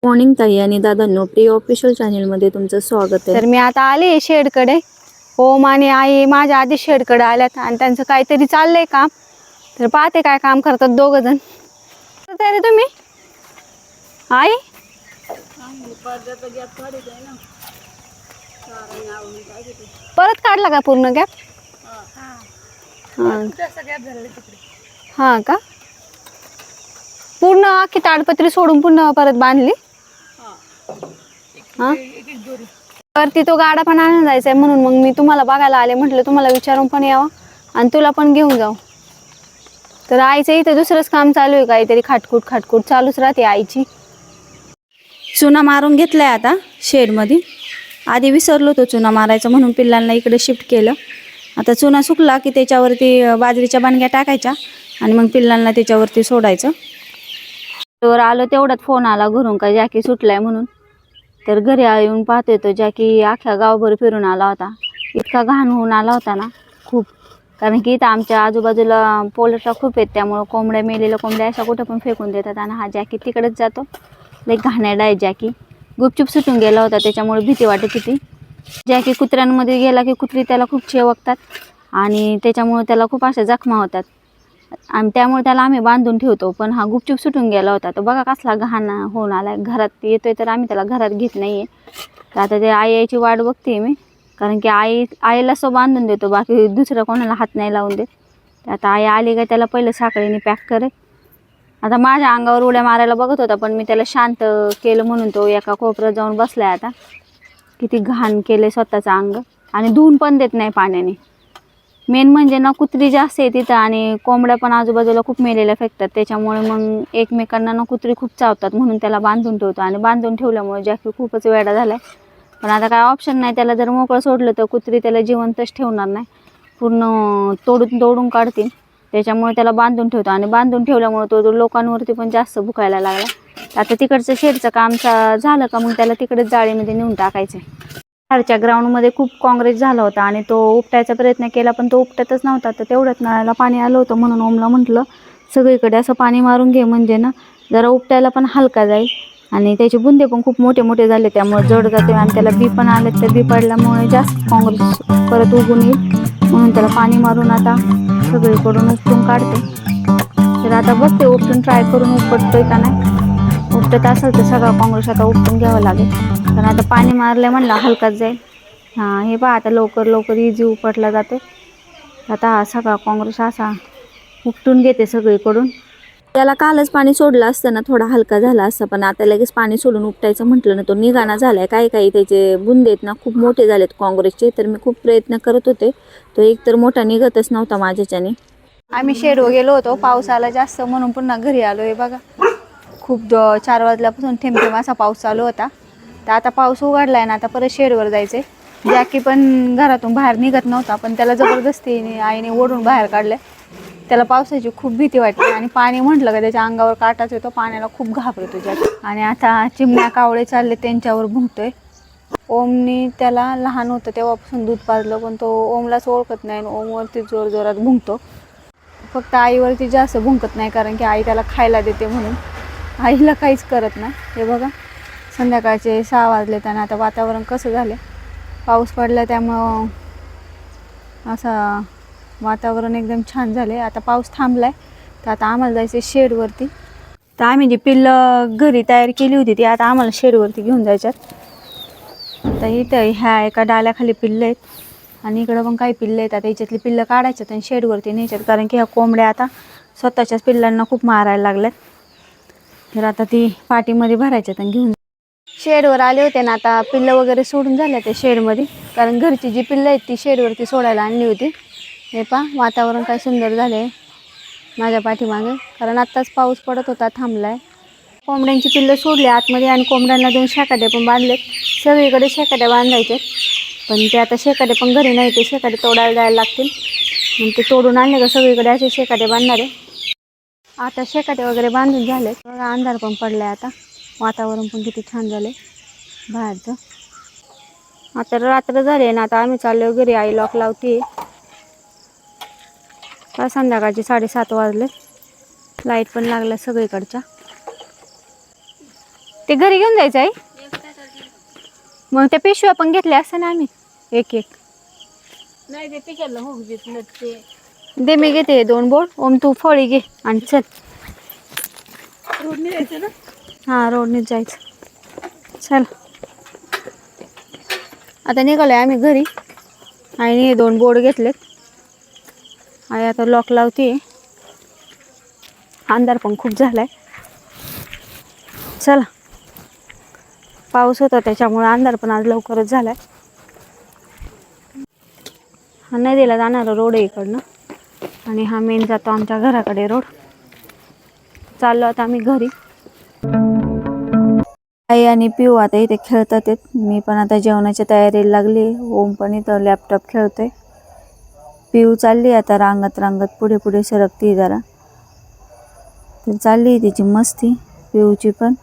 Morning ताई आणि दादांनो, प्रिय ऑफिशियल चॅनलमध्ये तुमचं स्वागत आहे. तर मी आता आले शेडकडे. ओम आणि आई माझ्या आधी शेडकडे आल्यात आणि त्यांचं काहीतरी चाललंय काम. तर पाहते काय काम करतात दोघ जण. तरी तुम्ही आई परत काढला का पूर्ण गॅप? हा का, पूर्ण अख्खी ताडपत्री सोडून पुन्हा परत बांधली? हा, वरती तो गाडा पण आणायला जायचा आहे, म्हणून मग मी तुम्हाला बघायला आले. म्हटलं तुम्हाला विचारून पण यावं आणि तुला पण घेऊन जाऊ. तर आईचं इथं दुसरंच काम चालू आहे, काहीतरी खाटकूट खाटकूट चालूच राहते आईची. चुना मारून घेतलाय आता शेडमध्ये. आधी विसरलो होतो चुना मारायचं, म्हणून पिल्लांना इकडे शिफ्ट केलं. आता चुना सुकला की त्याच्यावरती बाजरीच्या बांडग्या टाकायच्या आणि मग पिल्लांना त्याच्यावरती सोडायचं. तर आलो तेवढ्यात फोन आला घरून का जॅकी सुटलाय म्हणून. तर घरी येऊन पाहतोय तो जॅकी अख्ख्या गावभर फिरून आला होता. इतका घाण होऊन आला होता ना खूप, कारण की इथं आमच्या आजूबाजूला पोल्ट्र्या खूप आहेत, त्यामुळं कोंबड्या, मेलेल्या कोंबड्या अशा कुठं पण फेकून देतात आणि हा जॅकी तिकडेच जातो. लई घाणेरडा आहे जॅकी. गुपचूप सुटून गेला होता, त्याच्यामुळे भीती वाटत होती. जॅकी कुत्र्यांमध्ये गेला की कुत्री त्याला खूप चेवकतात आणि त्याच्यामुळे त्याला खूप अशा जखमा होतात आणि त्यामुळे त्याला आम्ही बांधून ठेवतो. पण हा गुपचूप सुटून गेला होता. तो बघा कसला घाण होऊन आला. घरात येतोय तर आम्ही त्याला घरात घेत नाही आहे. तर आता ते आईची वाट बघते मी, कारण की आईला सो बांधून देतो, बाकी दुसऱ्या कोणाला हात नाही लावून देत. तर आता आई आली का त्याला पहिलं साखळीने पॅक करे. आता माझ्या अंगावर उड्या मारायला बघत होता, पण मी त्याला शांत केलं म्हणून तो एका कोपऱ्यात जाऊन बसलाय. आता किती घाण केले स्वतःचं अंग आणि धुवून पण देत नाही पाण्याने. मेन म्हणजे ना कुत्री जास्त आहे तिथं आणि कोंबड्या पण आजूबाजूला खूप मेलेल्या फेकतात, त्याच्यामुळे मग एकमेकांना ना कुत्री खूप चावतात, म्हणून त्याला बांधून ठेवतो. आणि बांधून ठेवल्यामुळे जॅकी खूपच वेडा झालाय. पण आता काय ऑप्शन नाही, त्याला जर मोकळं सोडलं तर कुत्री त्याला जिवंतच ठेवणार नाही, पूर्ण तोडून काढतील. त्याच्यामुळे त्याला बांधून ठेवतो आणि बांधून ठेवल्यामुळे तो लोकांवरती पण जास्त भुकायला लागला. आता तिकडचं शेडचं काम झालं का मग त्याला तिकडेच जाळीमध्ये नेऊन टाकायचं. बाहेरच्या ग्राउंडमध्ये खूप काँग्रेस झाला होता आणि तो उपटायचा प्रयत्न केला, पण तो उपटतच नव्हता. तर तेवढ्यात नळाला पाणी आलं होतं, म्हणून ओमला म्हटलं सगळीकडे असं पाणी मारून घे, म्हणजे ना जरा उपटायला पण हलका जाईल. आणि त्याचे बुंदे पण खूप मोठे मोठे झाले, त्यामुळे जड जाते आणि त्याला बी पण आले. तर बी पडल्यामुळे जास्त काँग्रेस परत उगून येईल, म्हणून त्याला पाणी मारून आता सगळीकडून उपटून काढते. तर आता बघते उपटून ट्राय करून उपटतोय का नाही. उपटत असेल तर सगळा काँग्रेस आता उपटून घ्यावं लागेल, कारण आता पाणी मारलं म्हणलं हलकाच जाईल. हां, हे पहा आता लवकर लवकर इझी उपटला जाते. आता हा सगळा काँग्रेस असा उपटून घेते सगळीकडून. त्याला कालच पाणी सोडलं असतं ना थोडा हलका झाला असता, पण आता लगेच पाणी सोडून उपटायचं म्हटलं ना तो निघाना झालाय. काही त्याचे बुंदे आहेत ना खूप मोठे झालेत काँग्रेसचे. तर मी खूप प्रयत्न करत होते, तो एकतर मोठा निघतच नव्हता माझ्याच्याने. आम्ही शेडवर गेलो होतो, पाऊस आला जास्त म्हणून पुन्हा घरी आलो. हे बघा खूप 4 वाजल्यापासून थेंब थेंब असा पाऊस चालू होता. तर आता पाऊस उघडलाय ना, आता परत शेडवर जायचे. जॅकी पण घरातून बाहेर निघत नव्हता, पण त्याला जबरदस्ती आईने ओढून बाहेर काढले. त्याला पावसाची खूप भीती वाटते आणि पाणी म्हटलं का त्याच्या अंगावर काटाच येतो. पाण्याला खूप घाबरतो जॅकी. आणि आता चिमण्या कावळे चालले त्यांच्यावर भुंकतोय. ओमनी त्याला लहान होतं तेव्हापासून दूध पाजलं, पण तो ओमलाच ओळखत नाही आणि ओमवरती जोर जोरात भुंकतो. फक्त आईवरती जास्त भुंकत नाही, कारण की आई त्याला खायला देते म्हणून. आईला काहीच करत नाही. हे बघा संध्याकाळचे 6 वाजले आणि आता वातावरण कसं झालं, पाऊस पडला त्यामुळं असं वातावरण एकदम छान झाले. आता पाऊस थांबलाय, तर आता आम्हाला जायचं शेडवरती. तर आम्ही जी पिल्लं घरी तयार केली होती ती आता आम्हाला शेडवरती घेऊन जायच्यात. तर इथं ह्या एका डाल्याखाली पिल्लं आहेत आणि इकडं पण काही पिल्लं आहेत. आता याच्यातली पिल्लं काढायच्यात आणि शेडवरती न्यायच्यात, कारण की ह्या कोंबड्या आता स्वतःच्याच पिल्लांना खूप मारायला लागल्यात. तर आता ती पाठीमध्ये भरायच्यात आणि घेऊन शेडवर आले होते ना. आता पिल्लं वगैरे सोडून झाल्या त्या शेडमध्ये, कारण घरची जी पिल्लं आहेत ती शेडवरती सोडायला आणली होती. हे पहा वातावरण काय सुंदर झाले माझ्या पाठीमागे, कारण आत्ताच पाऊस पडत होता, थांबलाय. कोंबड्यांची पिल्लं सोडली आतमध्ये आणि कोंबड्यांना 2 शेकाटे पण बांधलेत. सगळीकडे शेकाटे बांधायचे, पण ते आता शेकाटे पण घरी नाही, ते शेकाटे तोडायला जायला लागतील. मग ते तोडून आणले का सगळीकडे असे शेकाटे बांधणार आहे. आता शेकाटे वगैरे बांधून झाले. अंधार पण पडलाय, आता वातावरण पण किती छान झाले बाहेरचं. आता रात्र झाली ना, आता आम्ही चाललो घरी. आई लॉक लावते. का संध्याकाळचे 7:30 वाजले. लाईट पण लागला सगळीकडच्या. ते घरी घेऊन जायचं आहे. मग त्या पिशव्या पण घेतल्या असत्या ना आम्ही एक एक. नाही ते तिकडलं होऊ देत नाही ते. दे मी घेते 2 बोर्ड. ओम तू फळी घे आणि चल. रोडने जायचं ना. हां रोडनेच जायचं. चल आता निघालोय आम्ही घरी. आईने 2 बोर्ड घेतलेत. आई आता लॉक लावते. अंधार पण खूप झालाय. चला पाऊस होता त्याच्यामुळे अंधार पण आज लवकरच झालाय. हा नदीला जाणारा रोड आहे इकडनं आणि हा मेन जातो आमच्या घराकडे रोड. चाललो आता आम्ही घरी. आई आणि पिऊ आता इथे खेळतात. मी पण आता जेवणाच्या तयारीला लागली. ओम पण इथं लॅपटॉप खेळतोय. पिऊ चालली आता रांगत रांगत पुढे पुढे सरकती जरा. तर चालली तिची मस्ती पिऊची पण.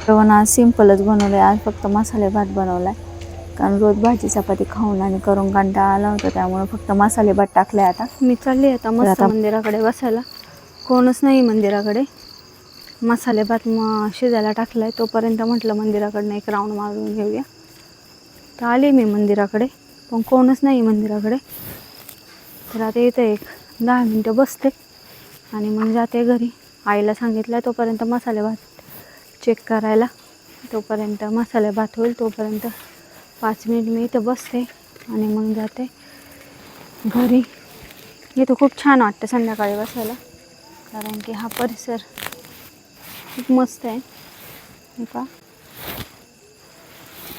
जेवण आज सिंपलच बनवलंय. आज फक्त मसाले भात बनवलाय. कारण रोज भाजी चपाती खाऊन आणि करून कंटाळा आला होता, त्यामुळे फक्त मसाले भात टाकलाय. आता मी चालली आता मस्त मंदिराकडे बसायला. कोणच नाही मंदिराकडे. मसाले भात शिजायला टाकलाय. तोपर्यंत म्हटलं मंदिराकडनं एक राऊंड मारून घेऊया. तर आले मी मंदिराकडे, पण कोणच नाही मंदिराकडे. तर आता इथे एक 10 मिनटं बसते आणि मग जाते घरी. आईला सांगितलं तोपर्यंत मसाले भात चेक करायला. तोपर्यंत मसाले भात होईल. तोपर्यंत 5 मिनिट मी इथं बसते आणि मग जाते घरी. इथं खूप छान वाटतं संध्याकाळी बसायला, कारण की हा परिसर खूप मस्त आहे. हे का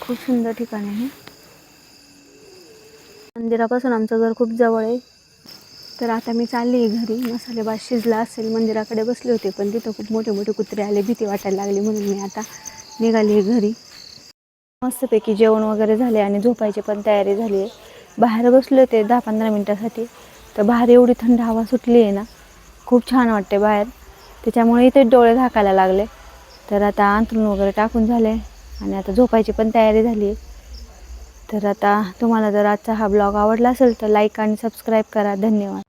खूप सुंदर ठिकाण आहे. मंदिरापासून आमचं घर खूप जवळ आहे. तर आता मी चालली आहे घरी. मसाले भात शिजला असेल. मंदिराकडे बसले होते पण तिथं खूप मोठे मोठे कुत्रे आले. भीती वाटायला लागली म्हणून मी आता निघाली आहे घरी. मस्तपैकी जेवण वगैरे झाले आणि झोपायची पण तयारी झाली आहे. बाहेर बसले होते 10-15 मिनटासाठी. तर बाहेर एवढी थंड हवा सुटली आहे ना, खूप छान वाटते बाहेर. त्याच्यामुळे इथे डोळे झाकायला लागले. तर आता अंथरूण वगैरे टाकून झाले आणि आता झोपायची पण तयारी झाली आहे. तर आता तुम्हाला जर आजचा हा ब्लॉग आवडला असेल तर लाईक आणि सबस्क्राईब करा. धन्यवाद.